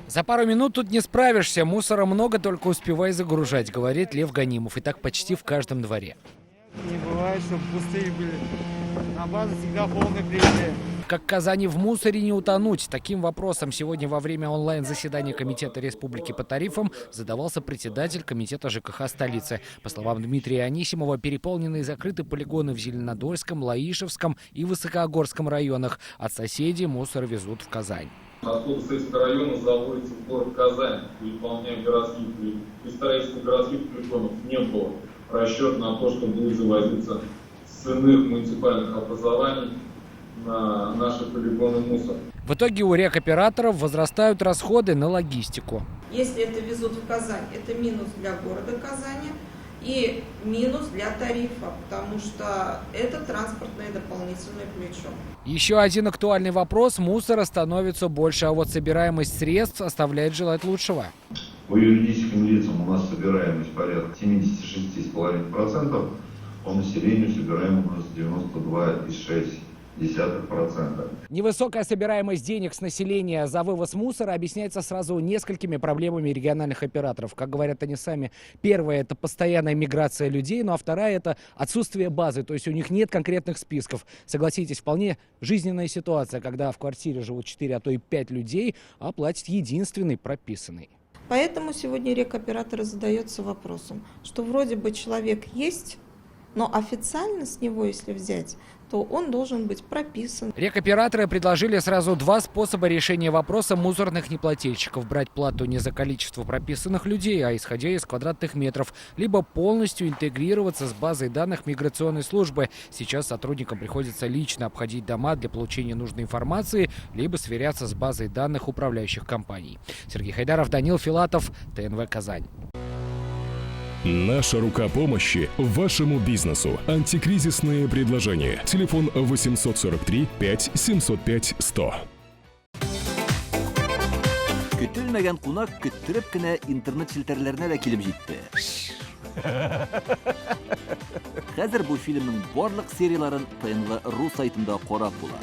За пару минут тут не справишься, мусора много, только успевай загружать, говорит Лев Ганимов. И так почти в каждом дворе. Не бывает, чтобы пустые были. На базе всегда полный привет. Как Казани в мусоре не утонуть? Таким вопросом сегодня во время онлайн-заседания Комитета Республики по тарифам задавался председатель Комитета ЖКХ столицы. По словам Дмитрия Анисимова, переполнены и закрыты полигоны в Зеленодольском, Лаишевском и Высокоогорском районах. От соседей мусор везут в Казань. Отходы с этих районов заводятся в город Казань, выполняя городских полигонов. При строительстве городских полигонов не было расчета на то, что будет завозиться с иных муниципальных образований на наши полигоны мусор. В итоге у рекоператоров возрастают расходы на логистику. Если это везут в Казань, это минус для города Казани и минус для тарифа, потому что это транспортное дополнительное плечо. Еще один актуальный вопрос. Мусора становится больше, а вот собираемость средств оставляет желать лучшего. По юридическим лицам у нас собираемость порядка 76,5%, по населению собираем у нас 92,6%. Невысокая собираемость денег с населения за вывоз мусора объясняется сразу несколькими проблемами региональных операторов. Как говорят они сами, первая – это постоянная миграция людей, ну а вторая – это отсутствие базы, то есть у них нет конкретных списков. Согласитесь, вполне жизненная ситуация, когда в квартире живут 4, а то и 5 людей, а платит единственный прописанный. Поэтому сегодня рекоператоры задаются вопросом, что вроде бы человек есть, но официально с него, если взять, то он должен быть прописан. Рекоператоры предложили сразу два способа решения вопроса мусорных неплательщиков. Брать плату не за количество прописанных людей, а исходя из квадратных метров. Либо полностью интегрироваться с базой данных миграционной службы. Сейчас сотрудникам приходится лично обходить дома для получения нужной информации, либо сверяться с базой данных управляющих компаний. Сергей Хайдаров, Данил Филатов, ТНВ Казань. Наша рука помощи вашему бизнесу. Антикризисные предложения. Телефон 843 5 705 100. Көтелмәгән кунак көттөреп кенә интернет челтәрләренә дә килеп җитте. Хәзер бу фильмның барлык серияларын ТНВ.ру сайтында карап була.